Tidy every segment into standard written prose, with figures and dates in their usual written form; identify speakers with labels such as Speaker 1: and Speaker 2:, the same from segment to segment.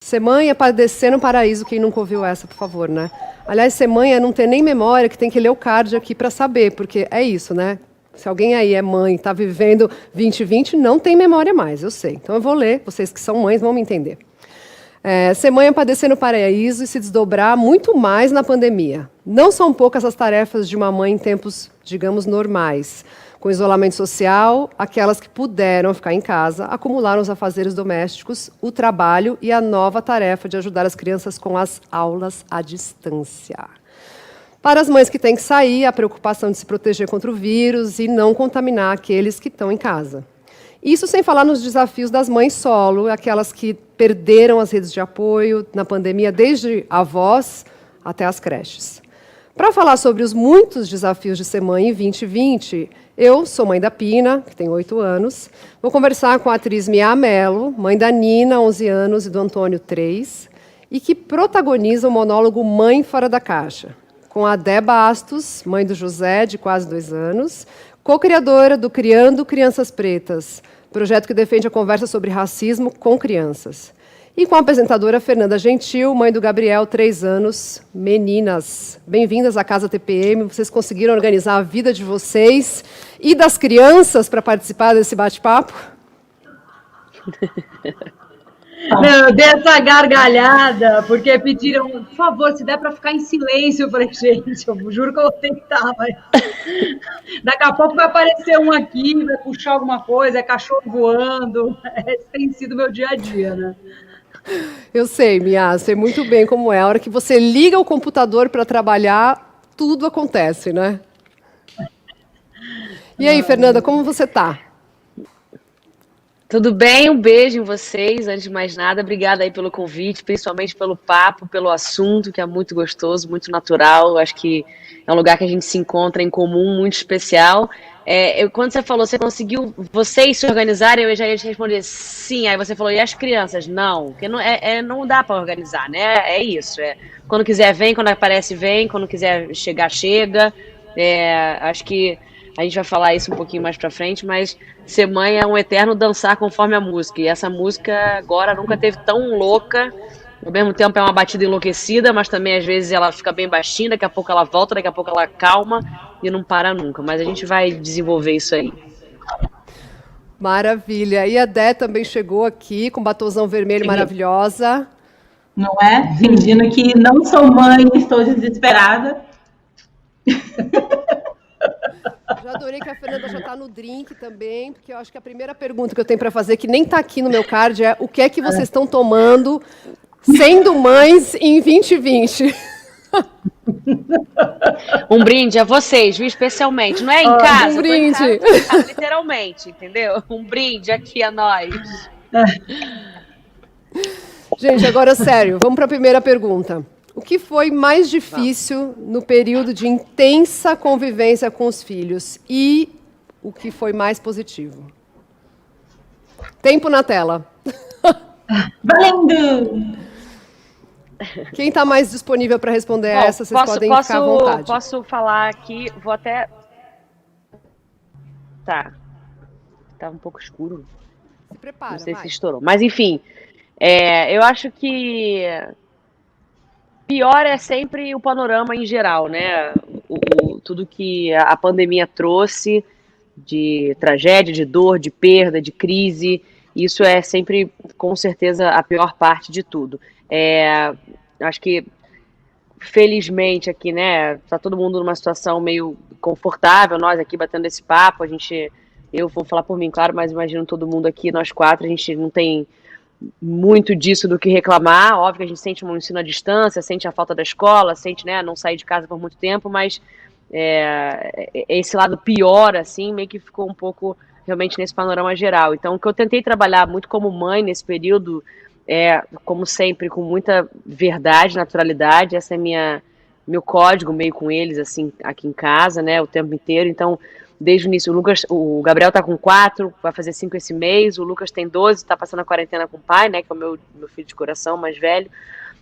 Speaker 1: Ser mãe é padecer no paraíso, quem nunca ouviu essa, por favor, né? Aliás, ser mãe é não ter nem memória, que tem que ler o card aqui para saber, porque é isso, né? Se alguém aí é mãe, está vivendo 2020, não tem memória mais, eu sei. Então eu vou ler, vocês que são mães vão me entender. Ser mãe é padecer no paraíso e se desdobrar muito mais na pandemia. Não são poucas as tarefas de uma mãe em tempos, digamos, normais. Com isolamento social, aquelas que puderam ficar em casa acumularam os afazeres domésticos, o trabalho e a nova tarefa de ajudar as crianças com as aulas à distância. Para as mães que têm que sair, a preocupação de se proteger contra o vírus e não contaminar aqueles que estão em casa. Isso sem falar nos desafios das mães solo, aquelas que perderam as redes de apoio na pandemia, desde avós até as creches. Para falar sobre os muitos desafios de ser mãe em 2020, eu sou mãe da Pina, que tem 8 anos. Vou conversar com a atriz Mia Mello, mãe da Nina, 11 anos, e do Antônio, 3, e que protagoniza o monólogo Mãe Fora da Caixa, com a Dé Bastos, mãe do José, de quase 2 anos, co-criadora do Criando Crianças Pretas, projeto que defende a conversa sobre racismo com crianças. E com a apresentadora Fernanda Gentil, mãe do Gabriel, 3 anos. Meninas, bem-vindas à Casa TPM. Vocês conseguiram organizar a vida de vocês e das crianças para participar desse bate-papo?
Speaker 2: Não, dei essa gargalhada, porque pediram, por favor, se der para ficar em silêncio. Eu falei, gente, eu juro que eu vou tentar, mas daqui a pouco vai aparecer um aqui, vai puxar alguma coisa, é cachorro voando. Esse tem sido meu dia a dia, né?
Speaker 1: Eu sei, Mia, sei muito bem como é. A hora que você liga o computador para trabalhar, tudo acontece, né? E aí, Fernanda, como você está?
Speaker 3: Tudo bem? Um beijo em vocês. Antes de mais nada, obrigada aí pelo convite, principalmente pelo papo, pelo assunto, que é muito gostoso, muito natural. Acho que é um lugar que a gente se encontra em comum, muito especial. Quando você falou, você conseguiu vocês se organizarem, eu já ia te responder sim. Aí você falou, e as crianças? Não, porque não dá para organizar, né? É isso. Quando quiser, vem, quando aparece, vem, quando quiser chegar, chega. Acho que a gente vai falar isso um pouquinho mais pra frente, mas ser mãe é um eterno dançar conforme a música. E essa música agora nunca teve tão louca. Ao mesmo tempo é uma batida enlouquecida, mas também às vezes ela fica bem baixinha, daqui a pouco ela volta, daqui a pouco ela calma e não para nunca. Mas a gente vai desenvolver isso aí.
Speaker 1: Maravilha. E a Dé também chegou aqui com batonzão vermelho, maravilhosa.
Speaker 4: Não é? Fingindo que não sou mãe, estou desesperada.
Speaker 1: Já adorei que a Fernanda já está no drink também, porque eu acho que a primeira pergunta que eu tenho para fazer, que nem está aqui no meu card, é o que é que vocês estão tomando sendo mães em 2020?
Speaker 3: Um brinde a vocês, viu? Especialmente. Não é em casa,
Speaker 1: um brinde.
Speaker 3: Tô em casa, literalmente, entendeu? Um brinde aqui a nós.
Speaker 1: Gente, agora sério, vamos para a primeira pergunta. O que foi mais difícil no período de intensa convivência com os filhos e o que foi mais positivo? Tempo na tela.
Speaker 4: Valendo!
Speaker 1: Quem está mais disponível para responder essa, vocês podem ficar à vontade.
Speaker 3: Posso falar aqui, vou até... Tá um pouco escuro.
Speaker 1: Se prepara,
Speaker 3: não sei
Speaker 1: vai.
Speaker 3: se estourou. Mas enfim, eu acho que pior é sempre o panorama em geral, né? Tudo que a pandemia trouxe de tragédia, de dor, de perda, de crise, isso é sempre, com certeza, a pior parte de tudo. Acho que, felizmente, aqui, né, tá todo mundo numa situação meio confortável, nós aqui batendo esse papo, eu vou falar por mim, claro, mas imagino todo mundo aqui, nós 4, a gente não tem muito disso do que reclamar. Óbvio que a gente sente um ensino à distância, sente a falta da escola, sente, né, não sair de casa por muito tempo, mas esse lado pior, assim, meio que ficou um pouco realmente nesse panorama geral. Então, o que eu tentei trabalhar muito como mãe nesse período como sempre, com muita verdade, naturalidade. Essa é meu código meio com eles, assim, aqui em casa, né, o tempo inteiro. Então, desde o início, o Gabriel tá com 4, vai fazer 5 esse mês, o Lucas tem 12, tá passando a quarentena com o pai, né, que é o meu filho de coração mais velho,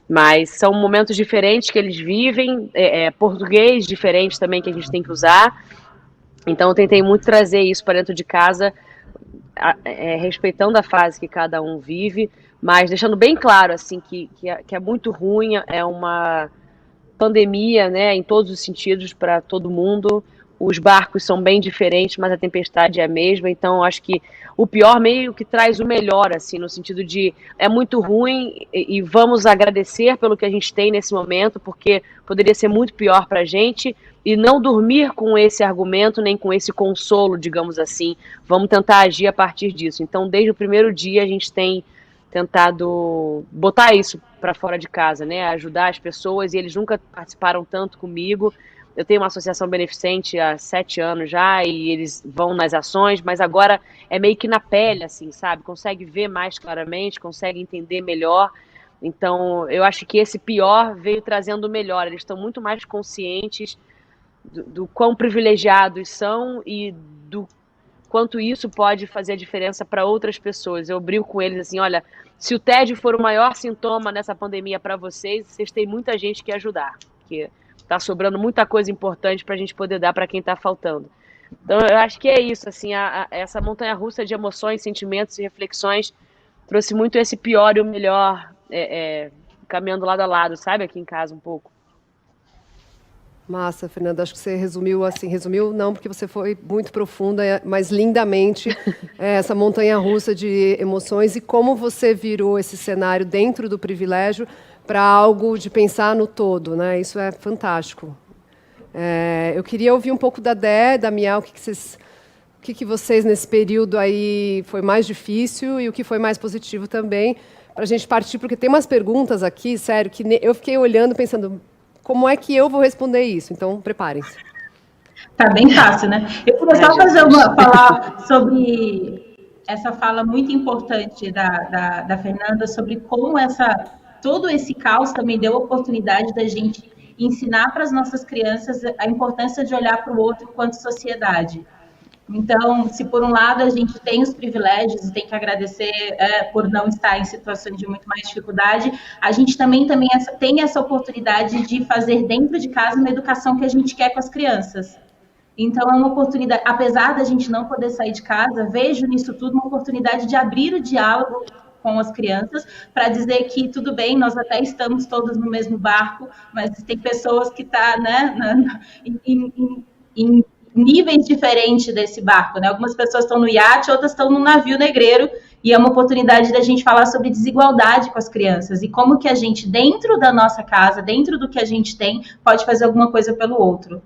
Speaker 3: mas são momentos diferentes que eles vivem, português diferente também que a gente tem que usar, então eu tentei muito trazer isso para dentro de casa, respeitando a fase que cada um vive, Mas deixando bem claro, assim, que é muito ruim, é uma pandemia, né, em todos os sentidos para todo mundo. Os barcos são bem diferentes, mas a tempestade é a mesma. Então, acho que o pior meio que traz o melhor, assim, no sentido de é muito ruim e vamos agradecer pelo que a gente tem nesse momento, porque poderia ser muito pior para a gente, e não dormir com esse argumento, nem com esse consolo, digamos assim. Vamos tentar agir a partir disso. Então, desde o primeiro dia, a gente tem tentado botar isso para fora de casa, né? Ajudar as pessoas, e eles nunca participaram tanto comigo. Eu tenho uma associação beneficente há 7 anos já, e eles vão nas ações, mas agora é meio que na pele, assim, sabe? Consegue ver mais claramente, consegue entender melhor. Então, eu acho que esse pior veio trazendo o melhor. Eles estão muito mais conscientes do quão privilegiados são e do quanto isso pode fazer a diferença para outras pessoas. Eu brinco com eles assim, olha, se o tédio for o maior sintoma nessa pandemia para vocês, vocês têm muita gente que ajudar, porque está sobrando muita coisa importante para a gente poder dar para quem está faltando. Então, eu acho que é isso, assim, essa montanha-russa de emoções, sentimentos e reflexões trouxe muito esse pior e o melhor caminhando lado a lado, sabe, aqui em casa um pouco.
Speaker 1: Massa, Fernanda, acho que você resumiu assim, resumiu não, porque você foi muito profunda, mas lindamente, essa montanha-russa de emoções e como você virou esse cenário dentro do privilégio para algo de pensar no todo, né? Isso é fantástico. Eu queria ouvir um pouco da Dé, da Miau, o que vocês nesse período aí foi mais difícil e o que foi mais positivo também, para a gente partir, porque tem umas perguntas aqui, sério, que eu fiquei olhando pensando, como é que eu vou responder isso? Então, preparem-se.
Speaker 4: Tá bem fácil, né? Eu queria só falar sobre essa fala muito importante da Fernanda, sobre como todo esse caos também deu a oportunidade da gente ensinar para as nossas crianças a importância de olhar para o outro enquanto sociedade. Então, se por um lado a gente tem os privilégios e tem que agradecer por não estar em situações de muito mais dificuldade, a gente também tem essa oportunidade de fazer dentro de casa uma educação que a gente quer com as crianças. Então, é uma oportunidade, apesar da gente não poder sair de casa, vejo nisso tudo uma oportunidade de abrir o diálogo com as crianças, para dizer que tudo bem, nós até estamos todos no mesmo barco, mas tem pessoas que estão em níveis diferentes desse barco, né? Algumas pessoas estão no iate, outras estão no navio negreiro, e é uma oportunidade da gente falar sobre desigualdade com as crianças e como que a gente, dentro da nossa casa, dentro do que a gente tem, pode fazer alguma coisa pelo outro.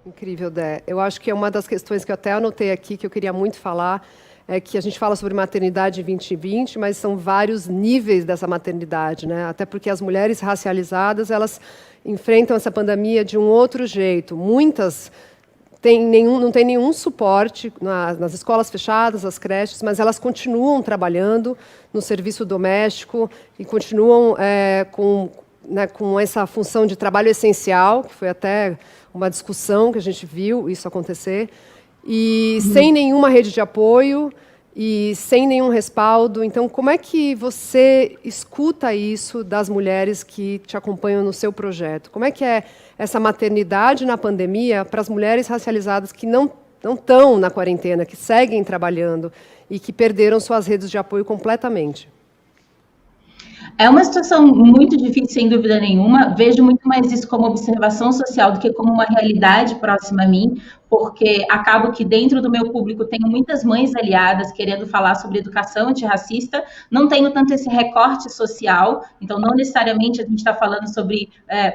Speaker 1: Incrível, Dé. Eu acho que é uma das questões que eu até anotei aqui, que eu queria muito falar, é que a gente fala sobre maternidade 2020, mas são vários níveis dessa maternidade, né? Até porque as mulheres racializadas, elas enfrentam essa pandemia de um outro jeito. Muitas não têm nenhum suporte nas escolas fechadas, nas creches, mas elas continuam trabalhando no serviço doméstico e continuam com essa função de trabalho essencial, que foi até uma discussão que a gente viu isso acontecer, e sem nenhuma rede de apoio e sem nenhum respaldo. Então, como é que você escuta isso das mulheres que te acompanham no seu projeto? Como é que é essa maternidade na pandemia para as mulheres racializadas que não estão na quarentena, que seguem trabalhando e que perderam suas redes de apoio completamente?
Speaker 4: É uma situação muito difícil, sem dúvida nenhuma. Vejo muito mais isso como observação social do que como uma realidade próxima a mim, porque acabo que dentro do meu público tenho muitas mães aliadas querendo falar sobre educação antirracista, não tenho tanto esse recorte social, então não necessariamente a gente está falando sobre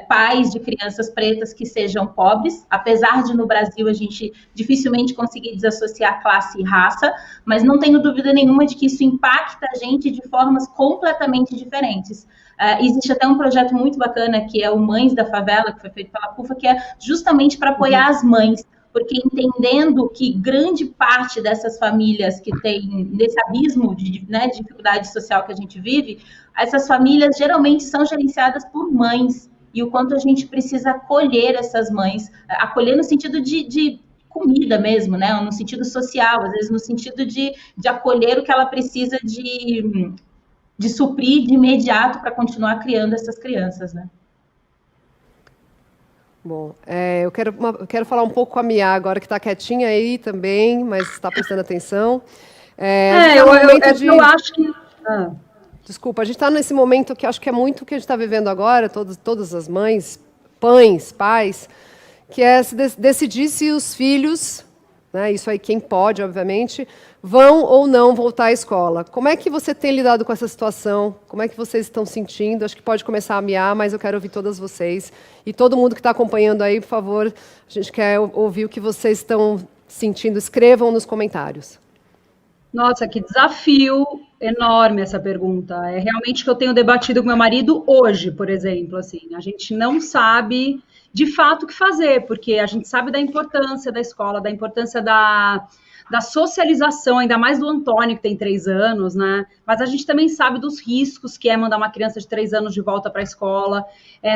Speaker 4: pais de crianças pretas que sejam pobres, apesar de no Brasil a gente dificilmente conseguir desassociar classe e raça, mas não tenho dúvida nenhuma de que isso impacta a gente de formas completamente diferentes. Existe até um projeto muito bacana que é o Mães da Favela, que foi feito pela CUFA, que é justamente para apoiar as mães, porque entendendo que grande parte dessas famílias que tem nesse abismo de dificuldade social que a gente vive, essas famílias geralmente são gerenciadas por mães, e o quanto a gente precisa acolher essas mães, acolher no sentido de comida mesmo, né? No sentido social, às vezes no sentido de acolher o que ela precisa de suprir de imediato para continuar criando essas crianças, né?
Speaker 1: Bom, eu quero falar um pouco com a Mia agora, que está quietinha aí também, mas está prestando atenção.
Speaker 2: Eu acho que...
Speaker 1: Desculpa, a gente está nesse momento que acho que é muito o que a gente está vivendo agora, todas as mães, pais, que é decidir se os filhos, né, isso aí quem pode, obviamente, vão ou não voltar à escola. Como é que você tem lidado com essa situação? Como é que vocês estão sentindo? Acho que pode começar a miar, mas eu quero ouvir todas vocês. E todo mundo que está acompanhando aí, por favor, a gente quer ouvir o que vocês estão sentindo. Escrevam nos comentários.
Speaker 2: Nossa, que desafio enorme essa pergunta. É realmente que eu tenho debatido com meu marido hoje, por exemplo. Assim, a gente não sabe de fato o que fazer, porque a gente sabe da importância da escola, da importância da socialização, ainda mais do Antônio, que tem 3 anos, né? Mas a gente também sabe dos riscos que é mandar uma criança de 3 anos de volta para a escola,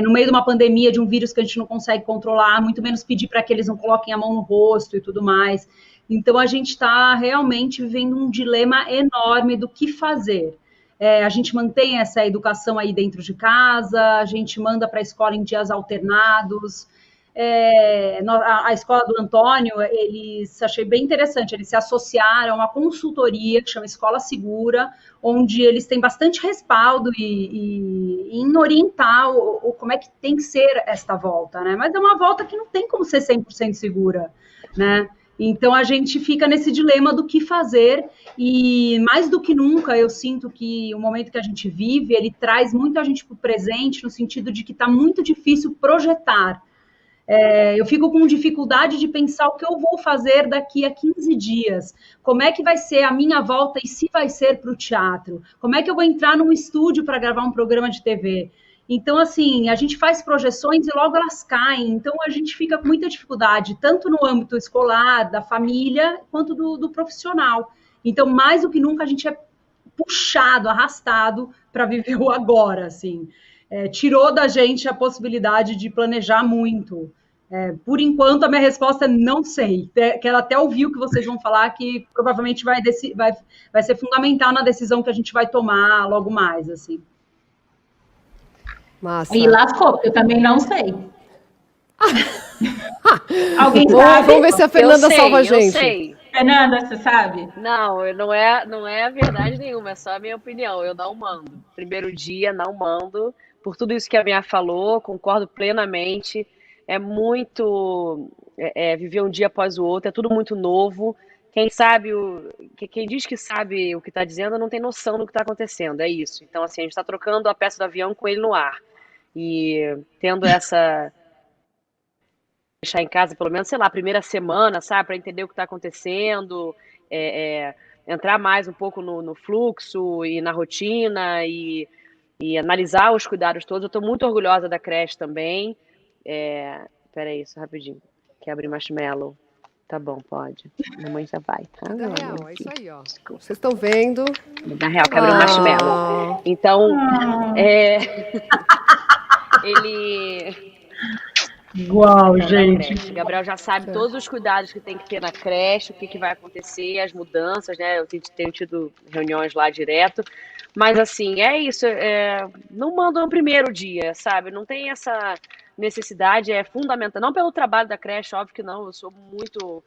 Speaker 2: no meio de uma pandemia, de um vírus que a gente não consegue controlar, muito menos pedir para que eles não coloquem a mão no rosto e tudo mais. Então, a gente está realmente vivendo um dilema enorme do que fazer. A gente mantém essa educação aí dentro de casa, a gente manda para a escola em dias alternados. A escola do Antônio, eles achei bem interessante, eles se associaram a uma consultoria que chama Escola Segura, onde eles têm bastante respaldo em orientar como é que tem que ser esta volta, né? Mas é uma volta que não tem como ser 100% segura, né? Então, a gente fica nesse dilema do que fazer e, mais do que nunca, eu sinto que o momento que a gente vive, ele traz muito a gente para o presente, no sentido de que está muito difícil projetar. Eu fico com dificuldade de pensar o que eu vou fazer daqui a 15 dias. Como é que vai ser a minha volta e se vai ser para o teatro? Como é que eu vou entrar num estúdio para gravar um programa de TV? Então, assim, a gente faz projeções e logo elas caem. Então, a gente fica com muita dificuldade, tanto no âmbito escolar, da família, quanto do profissional. Então, mais do que nunca, a gente é puxado, arrastado para viver o agora, assim. Tirou da gente a possibilidade de planejar muito. Por enquanto, a minha resposta é não sei. Quero até ouvir o que vocês vão falar, que provavelmente vai ser fundamental na decisão que a gente vai tomar logo mais, assim.
Speaker 4: Massa. E lascou, porque eu também não sei. Alguém sabe?
Speaker 1: Vamos ver se a Fernanda salva a gente.
Speaker 3: Eu sei.
Speaker 4: Fernanda, você sabe?
Speaker 3: Não, não é verdade nenhuma, é só a minha opinião. Eu não mando. Primeiro dia, não mando. Por tudo isso que a minha falou, concordo plenamente. É muito viver um dia após o outro, é tudo muito novo. Quem diz que sabe o que está dizendo não tem noção do que está acontecendo, é isso. Então, assim, a gente está trocando a peça do avião com ele no ar. E tendo deixar em casa pelo menos, sei lá, a primeira semana, sabe, para entender o que está acontecendo, entrar mais um pouco no fluxo e na rotina e analisar os cuidados todos. Eu estou muito orgulhosa da creche também. Peraí, só rapidinho. Quer abrir marshmallow? Tá bom, pode. Mamãe já vai, tá?
Speaker 1: Da real, é isso aí, ó. Vocês estão vendo?
Speaker 3: Da real, quer abrir marshmallow. Então, ele...
Speaker 2: Igual, gente.
Speaker 3: Gabriel já sabe todos os cuidados que tem que ter na creche, o que vai acontecer, as mudanças, né? Eu tenho tido reuniões lá direto. Mas, assim, é isso. Não mandam no primeiro dia, sabe? Não tem essa necessidade, é fundamental. Não pelo trabalho da creche, óbvio que não. Eu sou muito...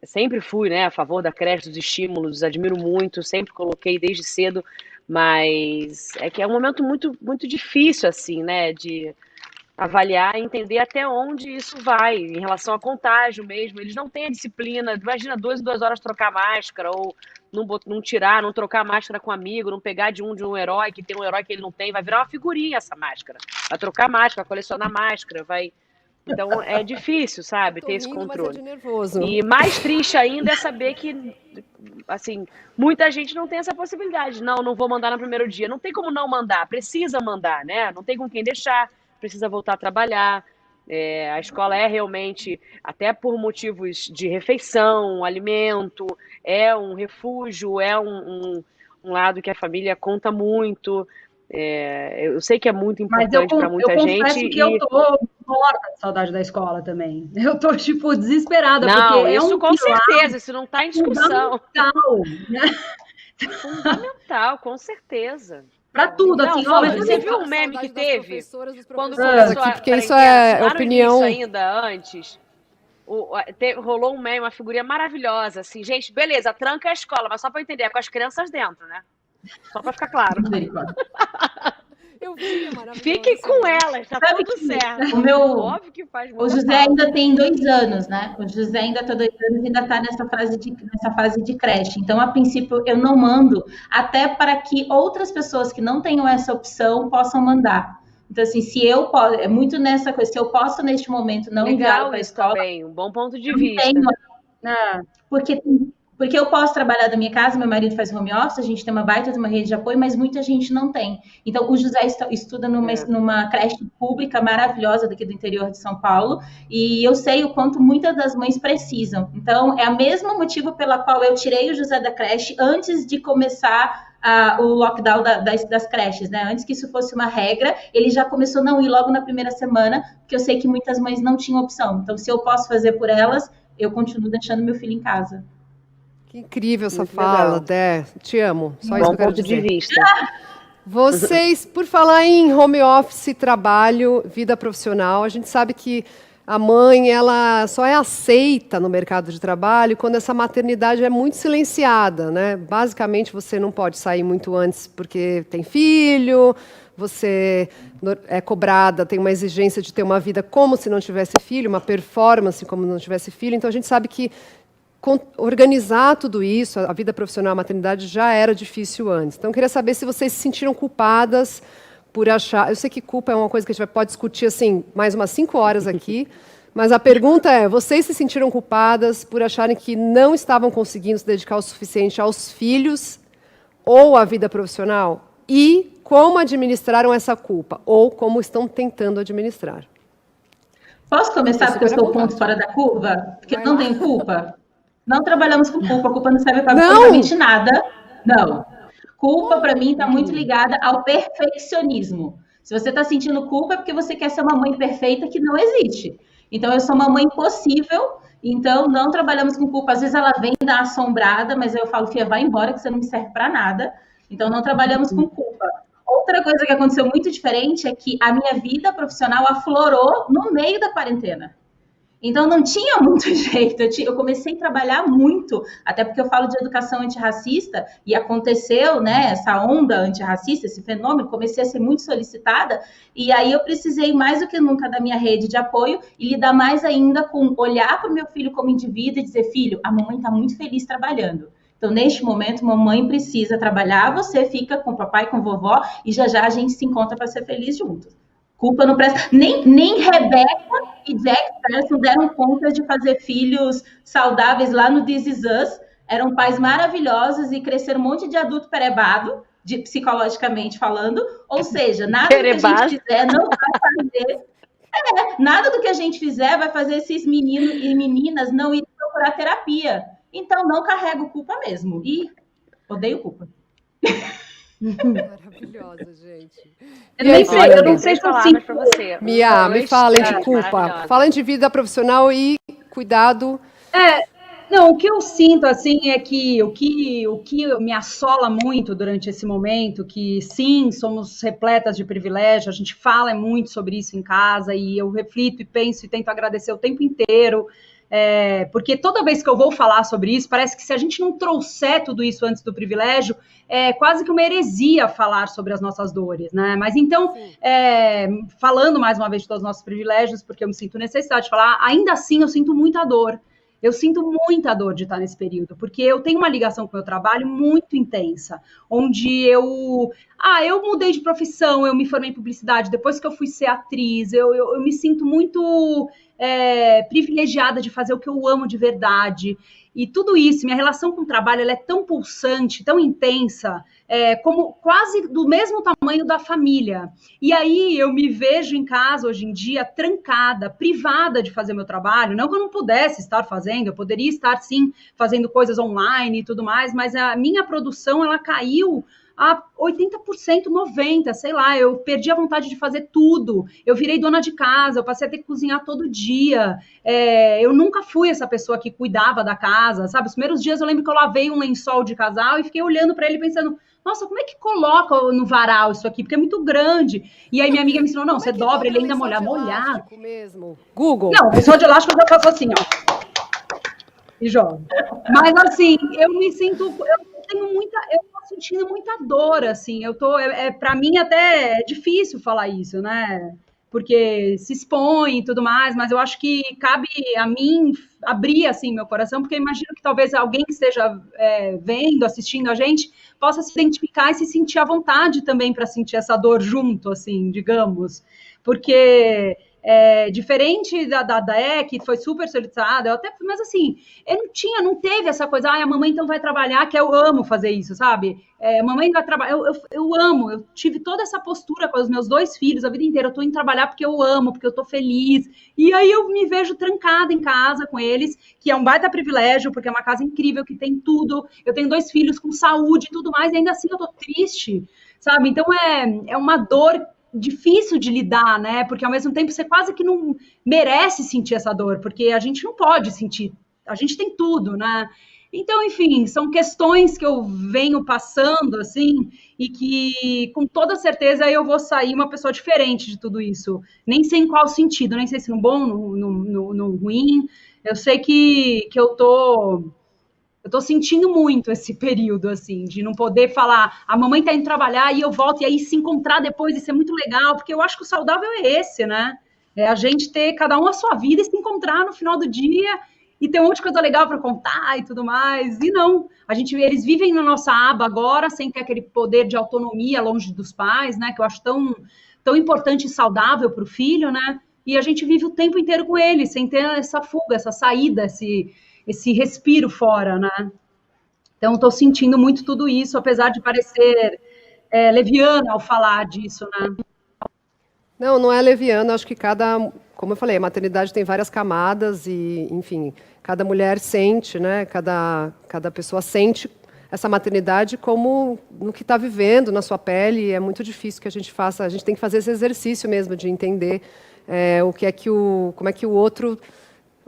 Speaker 3: Sempre fui, né, a favor da creche, dos estímulos, admiro muito, sempre coloquei desde cedo. Mas é que é um momento muito, muito difícil, assim, né, de avaliar e entender até onde isso vai, em relação a contágio mesmo. Eles não têm a disciplina, imagina 2 em 2 horas trocar máscara, ou não tirar, não trocar máscara com um amigo, não pegar de um herói que tem um herói que ele não tem, vai virar uma figurinha essa máscara. Vai trocar máscara, vai colecionar máscara, vai... Então é difícil, sabe, ter esse controle. E mais triste ainda é saber que, assim, muita gente não tem essa possibilidade. Não vou mandar no primeiro dia. Não tem como não mandar, precisa mandar, né? Não tem com quem deixar, precisa voltar a trabalhar. A escola é realmente, até por motivos de refeição, alimento, é um refúgio, é um lado que a família conta muito. Eu sei que é muito importante para muita gente.
Speaker 2: Mas eu confesso que eu tô morta de saudade da escola também. Eu tô, tipo, desesperada, porque
Speaker 3: isso com certeza, isso não tá em discussão.
Speaker 2: Fundamental, né?
Speaker 3: Fundamental, com certeza.
Speaker 2: Para tudo, assim.
Speaker 3: Mas você viu o meme que teve? Quando
Speaker 1: começou porque isso é opinião...
Speaker 3: Ainda antes. rolou um meme, uma figurinha maravilhosa, assim, gente, beleza, tranca a escola, mas só pra eu entender, é com as crianças dentro, né? Só pra ficar claro.
Speaker 1: Eu vi, é maravilhoso.
Speaker 3: Fiquem com elas, tá
Speaker 4: Sabe
Speaker 3: tudo
Speaker 4: que
Speaker 3: certo.
Speaker 4: o meu,
Speaker 3: Óbvio que faz
Speaker 4: o
Speaker 3: muita
Speaker 4: José
Speaker 3: falta.
Speaker 4: ainda tem 2 anos, né? O José ainda está 2 anos e ainda está nessa fase de creche. Então, a princípio, eu não mando, até para que outras pessoas que não tenham essa opção possam mandar. Então, assim, se eu posso, é muito nessa coisa, se eu posso neste momento não enviar para a
Speaker 3: Legal isso
Speaker 4: escola,
Speaker 3: também, um bom ponto de
Speaker 4: eu não
Speaker 3: vista.
Speaker 4: tenho,
Speaker 2: Ah,
Speaker 4: porque eu posso trabalhar da minha casa, meu marido faz home office, a gente tem uma baita de uma rede de apoio, mas muita gente não tem. Então, o José estuda numa creche pública maravilhosa daqui do interior de São Paulo, e eu sei o quanto muitas das mães precisam. Então, é o mesmo motivo pela qual eu tirei o José da creche antes de começar o lockdown das creches, né? Antes que isso fosse uma regra, ele já começou a não ir logo na primeira semana, porque eu sei que muitas mães não tinham opção. Então, se eu posso fazer por elas, eu continuo deixando meu filho em casa.
Speaker 1: Que incrível essa
Speaker 3: Muito
Speaker 1: fala,
Speaker 3: legal.
Speaker 1: Dé. Te amo. Só isso
Speaker 3: Bom
Speaker 1: que eu quero
Speaker 3: ponto de
Speaker 1: dizer.
Speaker 3: vista.
Speaker 1: Vocês, por falar em home office, trabalho, vida profissional, a gente sabe que a mãe, ela só é aceita no mercado de trabalho quando essa maternidade é muito silenciada, né? Basicamente, você não pode sair muito antes porque tem filho, você é cobrada, tem uma exigência de ter uma vida como se não tivesse filho, uma performance como se não tivesse filho. Então, a gente sabe que organizar tudo isso, a vida profissional, a maternidade, já era difícil antes. Então, eu queria saber se vocês se sentiram culpadas por achar... Eu sei que culpa é uma coisa que a gente pode discutir assim, mais umas 5 horas aqui, mas a pergunta é, vocês se sentiram culpadas por acharem que não estavam conseguindo se dedicar o suficiente aos filhos ou à vida profissional? E como administraram essa culpa? Ou como estão tentando administrar?
Speaker 4: Posso começar porque eu sou o ponto fora da curva? Porque eu não tenho culpa? Não trabalhamos com culpa, a culpa não serve para absolutamente nada. Não. Culpa, para mim, está muito ligada ao perfeccionismo. Se você está sentindo culpa, é porque você quer ser uma mãe perfeita que não existe. Então, eu sou uma mãe possível, então não trabalhamos com culpa. Às vezes ela vem dar assombrada, mas eu falo, Fia, vai embora que você não me serve para nada. Então, não trabalhamos com culpa. Outra coisa que aconteceu muito diferente é que a minha vida profissional aflorou no meio da quarentena. Então, não tinha muito jeito. Eu comecei a trabalhar muito, até porque eu falo de educação antirracista, e aconteceu, né, essa onda antirracista, esse fenômeno, comecei a ser muito solicitada, e aí eu precisei mais do que nunca da minha rede de apoio, e lidar mais ainda com olhar para o meu filho como indivíduo e dizer, filho, a mamãe está muito feliz trabalhando. Então, neste momento, mamãe precisa trabalhar, você fica com o papai, com a vovó, e já já a gente se encontra para ser feliz juntos. Culpa não presta. Nem Rebeca e Jack Pearson deram conta de fazer filhos saudáveis lá no This Is Us. Eram pais maravilhosos e cresceram um monte de adulto perebado, psicologicamente falando. Ou seja, nada do que a gente fizer não vai fazer. Nada do que a gente fizer vai fazer esses meninos e meninas não irem procurar terapia. Então, não carrego culpa mesmo. E odeio culpa.
Speaker 1: Maravilhosa, gente.
Speaker 2: Eu não sei se eu sinto
Speaker 3: para você.
Speaker 1: Mia, me falem de culpa. Falem de vida profissional e cuidado.
Speaker 2: Não, o que eu sinto, assim, é que o que me assola muito durante esse momento, que sim, somos repletas de privilégio, a gente fala muito sobre isso em casa, e eu reflito e penso e tento agradecer o tempo inteiro, porque toda vez que eu vou falar sobre isso, parece que se a gente não trouxer tudo isso antes do privilégio, é quase que uma heresia falar sobre as nossas dores, né? Mas então, falando mais uma vez de todos os nossos privilégios, porque eu me sinto necessidade de falar, ainda assim eu sinto muita dor. Eu sinto muita dor de estar nesse período, porque eu tenho uma ligação com o meu trabalho muito intensa, onde eu mudei de profissão, eu me formei em publicidade, depois que eu fui ser atriz, eu me sinto muito privilegiada de fazer o que eu amo de verdade, e tudo isso, minha relação com o trabalho, ela é tão pulsante, tão intensa, como quase do mesmo tamanho da família. E aí eu me vejo em casa hoje em dia trancada, privada de fazer meu trabalho. Não que eu não pudesse estar fazendo, eu poderia estar sim fazendo coisas online e tudo mais, mas a minha produção ela caiu a 80%, 90%, sei lá, eu perdi a vontade de fazer tudo, eu virei dona de casa, eu passei a ter que cozinhar todo dia, eu nunca fui essa pessoa que cuidava da casa, sabe? Os primeiros dias eu lembro que eu lavei um lençol de casal e fiquei olhando para ele pensando, nossa, como é que coloca no varal isso aqui? Porque é muito grande. E aí minha amiga me ensinou, não, você dobra ele ainda molhar.
Speaker 1: Mesmo. Google.
Speaker 2: Não, lençol de elástico eu já faço assim, ó. E jogo. Mas assim, eu tô sentindo muita dor, assim, para mim até é difícil falar isso, né? Porque se expõe e tudo mais, mas eu acho que cabe a mim abrir, assim, meu coração, porque eu imagino que talvez alguém que esteja vendo, assistindo a gente, possa se identificar e se sentir à vontade também para sentir essa dor junto, assim, digamos. Porque diferente da que foi super solicitada, mas assim, eu não teve essa coisa, a mamãe então vai trabalhar, que eu amo fazer isso, sabe? Mamãe vai trabalhar, eu amo, eu tive toda essa postura com os meus 2 filhos a vida inteira, eu tô indo trabalhar porque eu amo, porque eu tô feliz, e aí eu me vejo trancada em casa com eles, que é um baita privilégio, porque é uma casa incrível, que tem tudo, eu tenho 2 filhos com saúde e tudo mais, e ainda assim eu tô triste, sabe? Então é uma dor difícil de lidar, né? Porque ao mesmo tempo você quase que não merece sentir essa dor, porque a gente não pode sentir, a gente tem tudo, né? Então, enfim, são questões que eu venho passando, assim, e que com toda certeza eu vou sair uma pessoa diferente de tudo isso. Nem sei em qual sentido, nem sei se no bom, no ruim. Eu sei que eu tô sentindo muito esse período, assim, de não poder falar, a mamãe tá indo trabalhar e eu volto, e aí se encontrar depois, isso é muito legal, porque eu acho que o saudável é esse, né? É a gente ter cada um a sua vida e se encontrar no final do dia e ter um monte de coisa legal para contar e tudo mais. E não, eles vivem na nossa aba agora, sem ter aquele poder de autonomia longe dos pais, né? Que eu acho tão importante e saudável para o filho, né? E a gente vive o tempo inteiro com eles, sem ter essa fuga, essa saída, esse respiro fora, né? Então, estou sentindo muito tudo isso, apesar de parecer leviana ao falar disso, né?
Speaker 1: Não, não é leviano. Acho que como eu falei, a maternidade tem várias camadas e, enfim, cada mulher sente, né? Cada pessoa sente essa maternidade como no que está vivendo na sua pele. É muito difícil que a gente faça. A gente tem que fazer esse exercício mesmo de entender como é que o outro,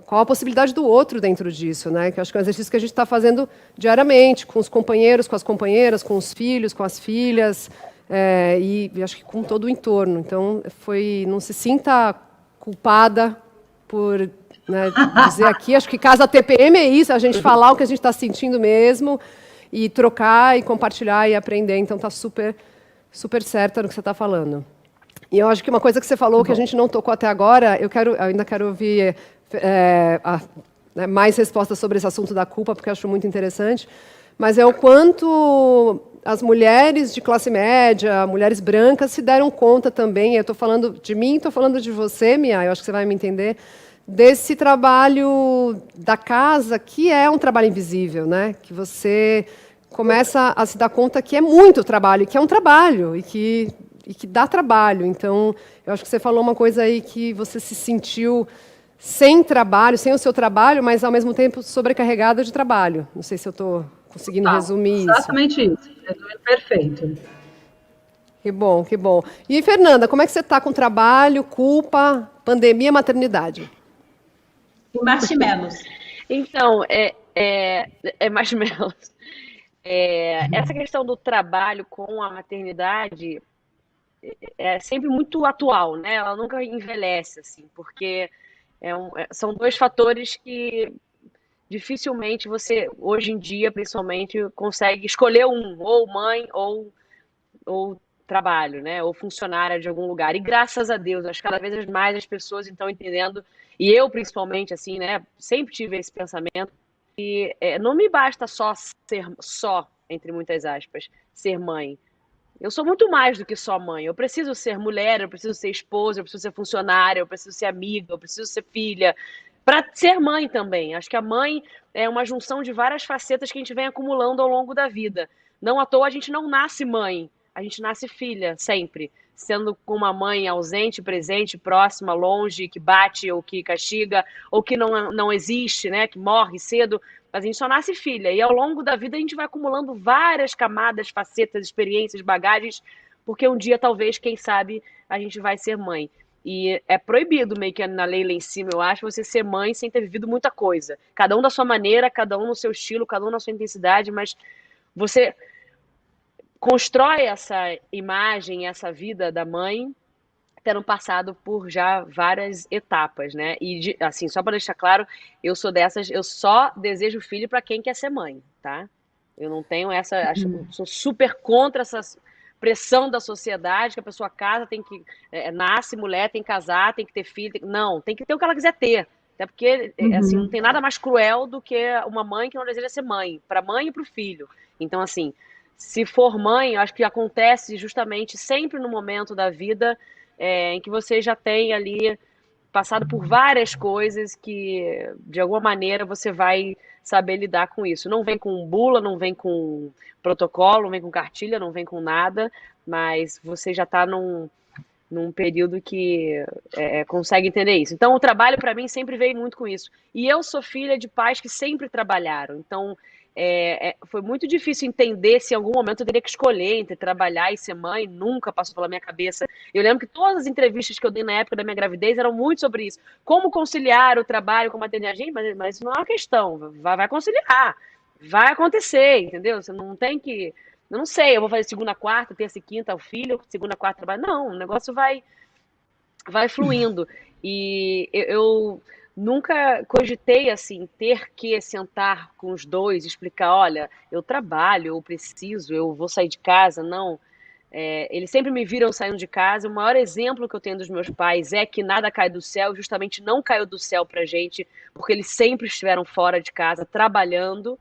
Speaker 1: qual a possibilidade do outro dentro disso, né? Que eu acho que é um exercício que a gente está fazendo diariamente com os companheiros, com as companheiras, com os filhos, com as filhas. E acho que com todo o entorno. Então, não se sinta culpada por, né, dizer aqui, acho que casa TPM é isso, a gente falar o que a gente está sentindo mesmo, e trocar, e compartilhar, e aprender. Então, está super, super certa no que você está falando. E eu acho que uma coisa que você falou que a gente não tocou até agora, eu ainda quero ouvir mais respostas sobre esse assunto da culpa, porque eu acho muito interessante, mas é o quanto as mulheres de classe média, mulheres brancas, se deram conta também, eu estou falando de mim, estou falando de você, Mia, eu acho que você vai me entender, desse trabalho da casa, que é um trabalho invisível, né? Que você começa a se dar conta que é muito trabalho, que é um trabalho, e que dá trabalho. Então, eu acho que você falou uma coisa aí que você se sentiu sem trabalho, sem o seu trabalho, mas, ao mesmo tempo, sobrecarregada de trabalho. Não sei se eu estou conseguindo resumir isso.
Speaker 2: Exatamente isso. Resumindo perfeito.
Speaker 1: Que bom, que bom. E, Fernanda, como é que você está com trabalho, culpa, pandemia, maternidade?
Speaker 4: E marshmallows.
Speaker 3: Então, marshmallows. Essa questão do trabalho com a maternidade é sempre muito atual, né? Ela nunca envelhece, assim, porque são 2 fatores que dificilmente você, hoje em dia, principalmente, consegue escolher ou mãe ou trabalho, né? Ou funcionária de algum lugar. E graças a Deus, acho que cada vez mais as pessoas estão entendendo, e eu principalmente, assim, né? Sempre tive esse pensamento, que não me basta só, entre muitas aspas, ser mãe. Eu sou muito mais do que só mãe. Eu preciso ser mulher, eu preciso ser esposa, eu preciso ser funcionária, eu preciso ser amiga, eu preciso ser filha, para ser mãe também. Acho que a mãe é uma junção de várias facetas que a gente vem acumulando ao longo da vida. Não à toa a gente não nasce mãe, a gente nasce filha, sempre. Sendo com uma mãe ausente, presente, próxima, longe, que bate ou que castiga, ou que não existe, né? Que morre cedo. A gente só nasce filha. E ao longo da vida a gente vai acumulando várias camadas, facetas, experiências, bagagens, porque um dia, talvez, quem sabe, a gente vai ser mãe. E é proibido, meio que na lei lá em cima, eu acho, você ser mãe sem ter vivido muita coisa. Cada um da sua maneira, cada um no seu estilo, cada um na sua intensidade, mas você constrói essa imagem, essa vida da mãe, tendo passado por já várias etapas, né? E, assim, só para deixar claro, eu sou dessas, eu só desejo filho para quem quer ser mãe, tá? Eu não tenho essa, sou super contra essa pressão da sociedade, que a pessoa casa, tem que, nasce mulher, tem que casar, tem que ter filho, não, tem que ter o que ela quiser ter. Até porque, assim, não tem nada mais cruel do que uma mãe que não deseja ser mãe, para mãe e para o filho. Então, assim, se for mãe, eu acho que acontece justamente sempre no momento da vida em que você já tem ali passado por várias coisas que, de alguma maneira, você vai saber lidar com isso. Não vem com bula, não vem com protocolo, não vem com cartilha, não vem com nada, mas você já está num período que consegue entender isso. Então, o trabalho, para mim, sempre veio muito com isso. E eu sou filha de pais que sempre trabalharam. Então, foi muito difícil entender se em algum momento eu teria que escolher entre trabalhar e ser mãe. Nunca passou pela minha cabeça. Eu lembro que todas as entrevistas que eu dei na época da minha gravidez eram muito sobre isso. Como conciliar o trabalho com a maternidade? Gente, mas isso não é uma questão. Vai conciliar. Vai acontecer, entendeu? Você não tem que... Eu não sei, eu vou fazer segunda, quarta, terça e quinta o filho, segunda, quarta trabalho. Não, o negócio vai fluindo. E eu nunca cogitei, assim, ter que sentar com os dois, explicar, olha, eu trabalho, eu preciso, eu vou sair de casa. Não. Eles sempre me viram saindo de casa. O maior exemplo que eu tenho dos meus pais é que nada cai do céu, justamente não caiu do céu pra gente, porque eles sempre estiveram fora de casa, trabalhando,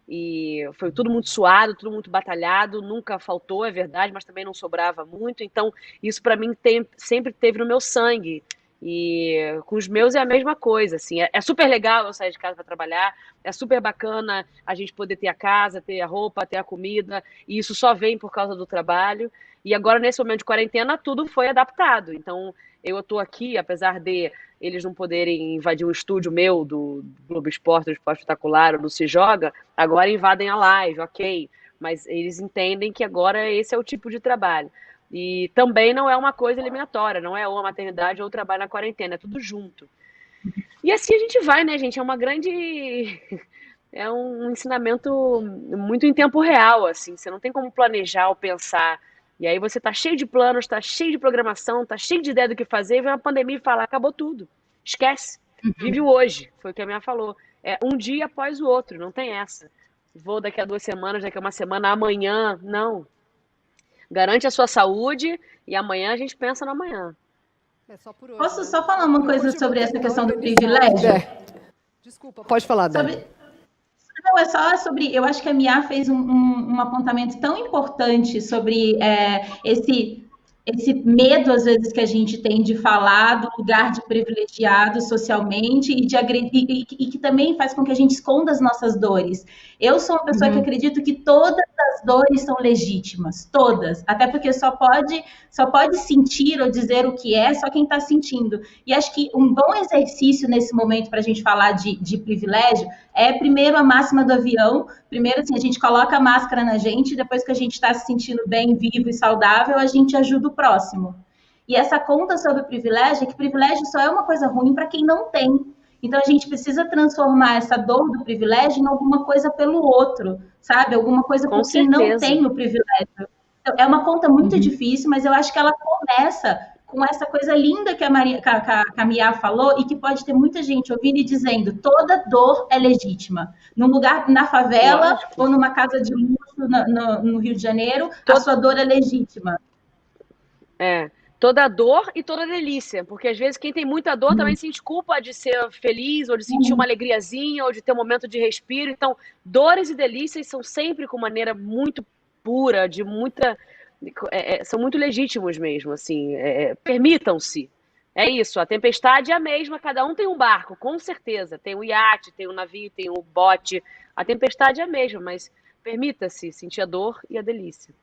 Speaker 3: e foi tudo muito suado, tudo muito batalhado, nunca faltou, é verdade, mas também não sobrava muito. Então, isso para mim sempre teve no meu sangue. E com os meus é a mesma coisa, assim. É super legal eu sair de casa para trabalhar, é super bacana a gente poder ter a casa, ter a roupa, ter a comida, e isso só vem por causa do trabalho. E agora, nesse momento de quarentena, tudo foi adaptado. Então, eu estou aqui, apesar de eles não poderem invadir o estúdio meu do Globo Esporte, do Esporte Espetacular, ou do Se Joga, agora invadem a live, ok. Mas eles entendem que agora esse é o tipo de trabalho. E também não é uma coisa eliminatória, não é ou a maternidade ou o trabalho na quarentena, é tudo junto. E assim a gente vai, né, gente? É uma grande... É um ensinamento muito em tempo real, assim. Você não tem como planejar ou pensar. E aí você tá cheio de planos, tá cheio de programação, tá cheio de ideia do que fazer, e vem uma pandemia e fala, acabou tudo. Esquece. Vive o hoje, foi o que a minha falou. É um dia após o outro, não tem essa. Vou daqui a 2 semanas, daqui a uma semana, amanhã. Não. Garante a sua saúde e amanhã a gente pensa no amanhã.
Speaker 1: É só por hoje,
Speaker 4: Posso
Speaker 1: né?
Speaker 4: só falar uma coisa sobre essa questão do privilégio?
Speaker 1: Desculpa, pode falar, Dani.
Speaker 4: Não, é só sobre... Eu acho que a Mia fez um apontamento tão importante sobre esse medo, às vezes, que a gente tem de falar do lugar de privilegiado socialmente e de agredir, e que também faz com que a gente esconda as nossas dores. Eu sou uma pessoa que acredito que todas as dores são legítimas, todas, até porque só pode sentir ou dizer o que é só quem está sentindo. E acho que um bom exercício nesse momento para a gente falar de privilégio é, primeiro, a máxima do avião. Primeiro, assim, a gente coloca a máscara na gente, depois que a gente está se sentindo bem, vivo e saudável, a gente ajuda o próximo. E essa conta sobre privilégio é que privilégio só é uma coisa ruim para quem não tem. Então, a gente precisa transformar essa dor do privilégio em alguma coisa pelo outro, sabe? Alguma coisa por quem não tem o privilégio. Então, é uma conta muito difícil, mas eu acho que ela começa com essa coisa linda que a Mia falou e que pode ter muita gente ouvindo e dizendo: toda dor é legítima. Num lugar, na favela, ou numa casa de luxo no Rio de Janeiro, a sua dor é legítima.
Speaker 3: Toda dor e toda delícia, porque às vezes quem tem muita dor também sente culpa de ser feliz, ou de sentir uma alegriazinha, ou de ter um momento de respiro. Então, dores e delícias são sempre com maneira muito pura, de muita... são muito legítimos mesmo, assim, permitam-se. É isso, a tempestade é a mesma, cada um tem um barco, com certeza. Tem o iate, tem o navio, tem o bote. A tempestade é a mesma, mas permita-se sentir a dor e a delícia.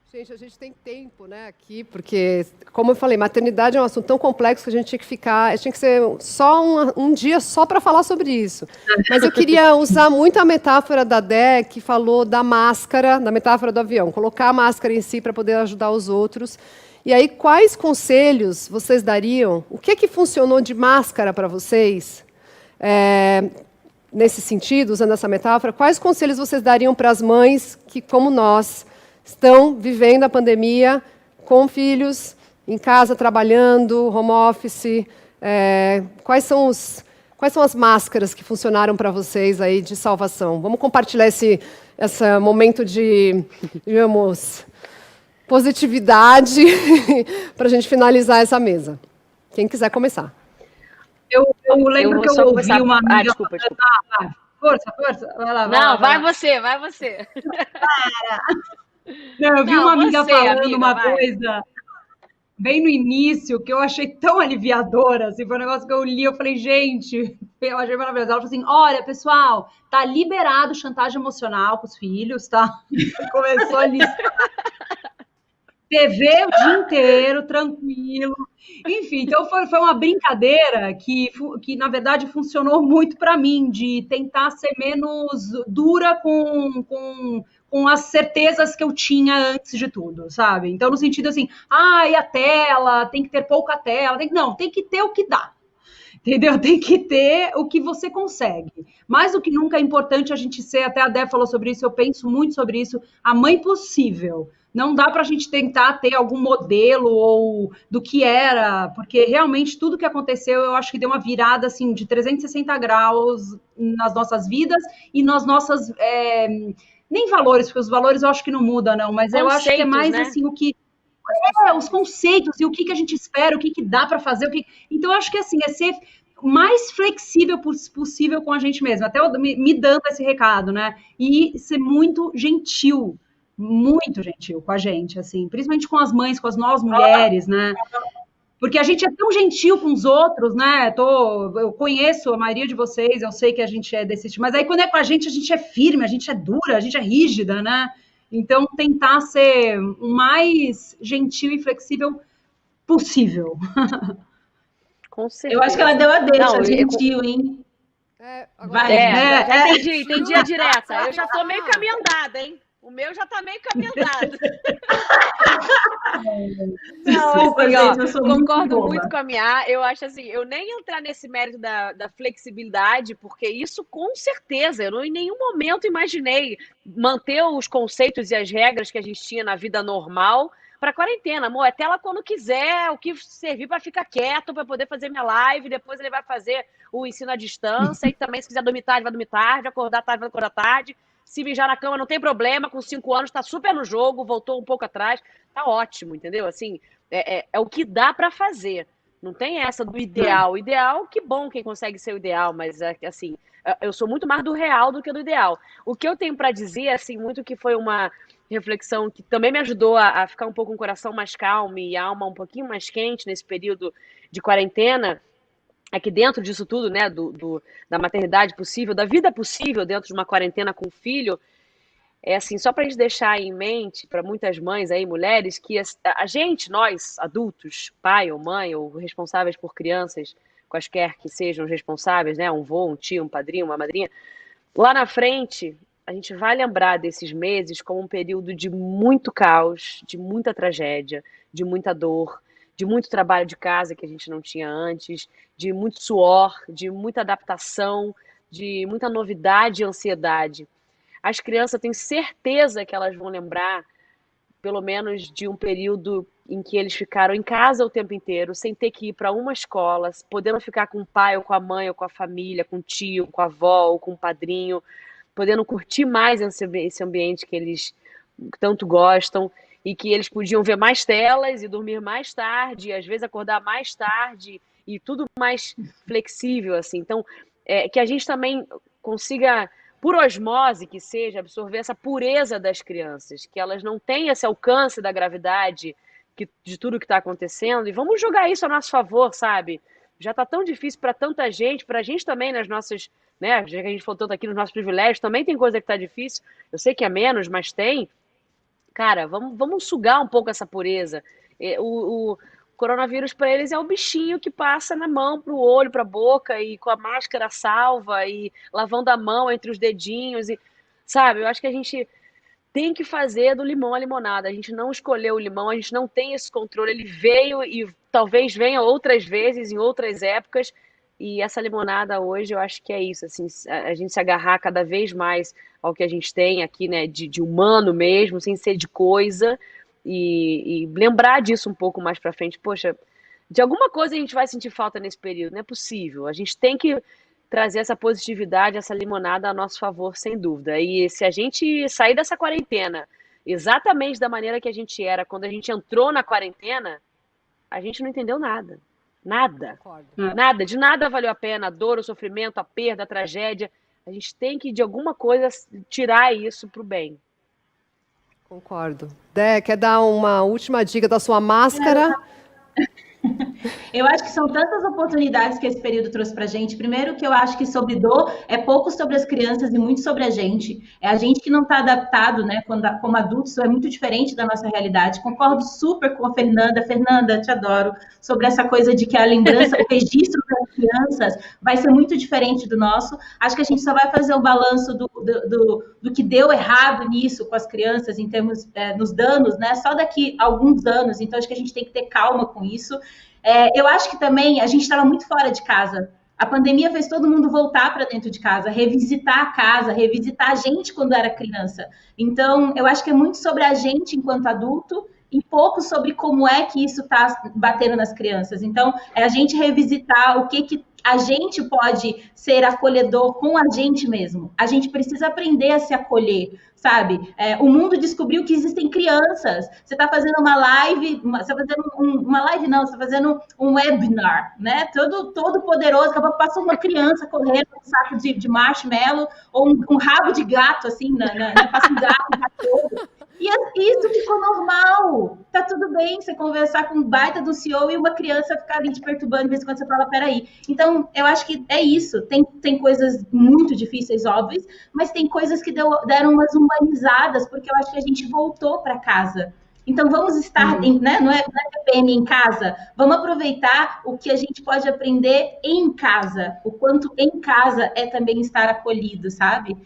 Speaker 1: Gente, a gente tem tempo, né, aqui, porque, como eu falei, maternidade é um assunto tão complexo que a gente tinha que ser só um dia só para falar sobre isso. Mas eu queria usar muito a metáfora da Dé, que falou da máscara, da metáfora do avião, colocar a máscara em si para poder ajudar os outros. E aí, quais conselhos vocês dariam? O que funcionou de máscara para vocês? Nesse sentido, usando essa metáfora, quais conselhos vocês dariam para as mães que, como nós, estão vivendo a pandemia com filhos, em casa, trabalhando, home office? Quais são as máscaras que funcionaram para vocês aí de salvação? Vamos compartilhar esse momento de, digamos, positividade para a gente finalizar essa mesa. Quem quiser começar.
Speaker 2: Eu lembro que eu ouvi
Speaker 3: começar...
Speaker 2: uma amiga...
Speaker 3: desculpa.
Speaker 2: Força. Vai lá.
Speaker 3: Não, vai você.
Speaker 2: Não, eu vi uma amiga falando uma coisa bem no início que eu achei tão aliviadora, assim, foi um negócio que eu li, eu falei, gente, eu achei maravilhoso. Ela falou assim, olha, pessoal, tá liberado chantagem emocional com os filhos, tá? Começou a listar. TV o dia inteiro, tranquilo. Enfim, então foi uma brincadeira que, na verdade, funcionou muito para mim, de tentar ser menos dura com as certezas que eu tinha antes de tudo, sabe? Então, no sentido assim, e a tela, tem que ter pouca tela. Não, tem que ter o que dá. Entendeu? Tem que ter o que você consegue. Mais do que nunca é importante a gente ser, até a Dé falou sobre isso, eu penso muito sobre isso, a mãe possível. Não dá para a gente tentar ter algum modelo ou do que era, porque realmente tudo que aconteceu, eu acho que deu uma virada assim, de 360 graus nas nossas vidas e nas nossas... nem valores, porque os valores eu acho que não mudam, não, mas eu acho que é mais, né? Assim, o que... os conceitos e o que a gente espera, o que dá para fazer. Então, eu acho que assim, é ser mais flexível possível com a gente mesmo, até me dando esse recado, né? E ser muito gentil com a gente, assim, principalmente com as mães, com as nós mulheres, né? Porque a gente é tão gentil com os outros, né? Eu conheço a maioria de vocês, eu sei que a gente é desse tipo, mas aí quando é com a gente é firme, a gente é dura, a gente é rígida, né? Então, tentar ser o mais gentil e flexível possível.
Speaker 3: Com certeza.
Speaker 4: Eu acho que ela deu a deixa, gentil, hein?
Speaker 3: Já entendi a direta. Eu já tô meio caminho andado, hein? O meu já tá meio caminho andado.
Speaker 4: Desculpa,
Speaker 3: assim,
Speaker 4: gente, eu sou
Speaker 3: concordo muito com a minha. Eu acho assim, eu nem entrar nesse mérito da flexibilidade, porque isso com certeza, eu em nenhum momento imaginei manter os conceitos e as regras que a gente tinha na vida normal para quarentena. Amor, é tela quando quiser, o que servir para ficar quieto, para poder fazer minha live, depois ele vai fazer o ensino à distância, e também se quiser dormir tarde, vai dormir tarde, acordar tarde, vai acordar tarde. Se mijar na cama, não tem problema, com 5 anos, tá super no jogo, voltou um pouco atrás, tá ótimo, entendeu? Assim, é o que dá para fazer. Não tem essa do ideal. O ideal, que bom quem consegue ser o ideal, mas, assim, eu sou muito mais do real do que do ideal. O que eu tenho para dizer, assim, muito que foi uma reflexão que também me ajudou a ficar um pouco com o coração mais calmo e a alma um pouquinho mais quente nesse período de quarentena, é que dentro disso tudo, né, da maternidade possível, da vida possível dentro de uma quarentena com filho, é assim, só para a gente deixar em mente, para muitas mães aí, mulheres, que a gente, nós, adultos, pai ou mãe, ou responsáveis por crianças, quaisquer que sejam os responsáveis, né, um vô, um tio, um padrinho, uma madrinha, lá na frente, a gente vai lembrar desses meses como um período de muito caos, de muita tragédia, de muita dor, de muito trabalho de casa que a gente não tinha antes, de muito suor, de muita adaptação, de muita novidade e ansiedade. As crianças, eu tenho certeza que elas vão lembrar, pelo menos, de um período em que eles ficaram em casa o tempo inteiro, sem ter que ir para uma escola, podendo ficar com o pai ou com a mãe ou com a família, com o tio, com a avó ou com o padrinho, podendo curtir mais esse ambiente que eles tanto gostam, e que eles podiam ver mais telas e dormir mais tarde, e às vezes acordar mais tarde, e tudo mais flexível, assim. Então, que a gente também consiga, por osmose que seja, absorver essa pureza das crianças, que elas não têm esse alcance da gravidade de tudo que está acontecendo, e vamos jogar isso a nosso favor, sabe? Já está tão difícil para tanta gente, para a gente também nas nossas, né, já que a gente falou tanto aqui nos nossos privilégios, também tem coisa que está difícil, eu sei que é menos, mas tem. Cara, vamos sugar um pouco essa pureza. O coronavírus para eles é o bichinho que passa na mão, pro olho, pra boca, e com a máscara salva, e lavando a mão entre os dedinhos, e sabe? Eu acho que a gente tem que fazer do limão a limonada. A gente não escolheu o limão, a gente não tem esse controle. Ele veio e talvez venha outras vezes, em outras épocas. E essa limonada hoje, eu acho que é isso, assim, a gente se agarrar cada vez mais ao que a gente tem aqui, né, de humano mesmo, sem ser de coisa, e lembrar disso um pouco mais pra frente. Poxa, de alguma coisa a gente vai sentir falta nesse período, não é possível. A gente tem que trazer essa positividade, essa limonada a nosso favor, sem dúvida. E se a gente sair dessa quarentena exatamente da maneira que a gente era quando a gente entrou na quarentena, a gente não entendeu nada. Nada. Nada. De nada valeu a pena a dor, o sofrimento, a perda, a tragédia. A gente tem que, de alguma coisa, tirar isso pro bem.
Speaker 1: Concordo. Dé, quer dar uma última dica da sua máscara?
Speaker 4: Eu acho que são tantas oportunidades que esse período trouxe para a gente. Primeiro, que eu acho que sobre dor é pouco sobre as crianças e muito sobre a gente. É a gente que não está adaptado, né? Como adultos, isso é muito diferente da nossa realidade. Concordo super com a Fernanda. Fernanda, te adoro. Sobre essa coisa de que a lembrança, o registro das crianças vai ser muito diferente do nosso. Acho que a gente só vai fazer o balanço do que deu errado nisso com as crianças, em termos nos danos, né? Só daqui a alguns anos. Então, acho que a gente tem que ter calma com isso. Eu acho que também a gente estava muito fora de casa. A pandemia fez todo mundo voltar para dentro de casa, revisitar a casa, revisitar a gente quando era criança. Então, eu acho que é muito sobre a gente enquanto adulto e pouco sobre como é que isso está batendo nas crianças. Então, é a gente revisitar o que a gente pode ser acolhedor com a gente mesmo. A gente precisa aprender a se acolher, sabe? O mundo descobriu que existem crianças. Você está fazendo uma live, você está fazendo uma live não, você está fazendo um webinar, né? Todo poderoso, daqui a pouco passa uma criança correndo com um saco de marshmallow ou um rabo de gato, assim, passa um gato. E isso ficou normal. Tá tudo bem você conversar com um baita do CEO e uma criança ficar ali te perturbando de vez em quando você fala, peraí. Então, eu acho que é isso. Tem coisas muito difíceis, óbvias, mas tem coisas que deram umas humanizadas, porque eu acho que a gente voltou para casa. Então, vamos estar, né? Não é TPM em casa. Vamos aproveitar o que a gente pode aprender em casa. O quanto em casa é também estar acolhido, sabe?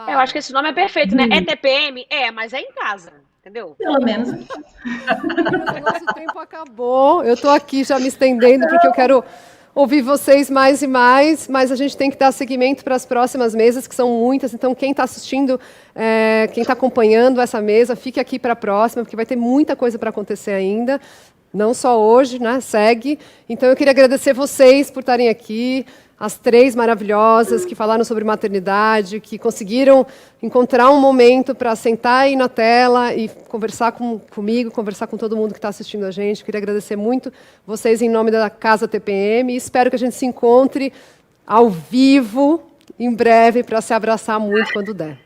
Speaker 3: Eu acho que esse nome é perfeito, né? É TPM? Mas é em casa, entendeu?
Speaker 4: Pelo menos.
Speaker 1: O nosso tempo acabou. Eu tô aqui já me estendendo porque eu quero ouvir vocês mais e mais, mas a gente tem que dar seguimento para as próximas mesas, que são muitas. Então, quem está assistindo, quem está acompanhando essa mesa, fique aqui para a próxima, porque vai ter muita coisa para acontecer ainda. Não só hoje, né? Segue. Então, eu queria agradecer vocês por estarem aqui, as três maravilhosas que falaram sobre maternidade, que conseguiram encontrar um momento para sentar aí na tela e conversar comigo, conversar com todo mundo que está assistindo a gente. Eu queria agradecer muito vocês em nome da Casa TPM e espero que a gente se encontre ao vivo em breve para se abraçar muito quando der.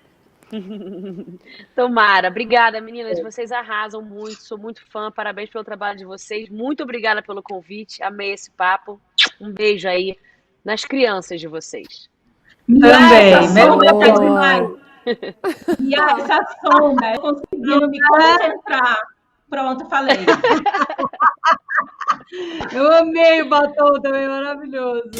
Speaker 3: Tomara. Obrigada, meninas. Vocês arrasam muito. Sou muito fã. Parabéns pelo trabalho de vocês. Muito obrigada pelo convite. Amei esse papo. Um beijo aí nas crianças de vocês.
Speaker 2: Também.
Speaker 4: E essa sombra, conseguiram me concentrar. Pronto, falei.
Speaker 2: Eu amei o batom também, maravilhoso.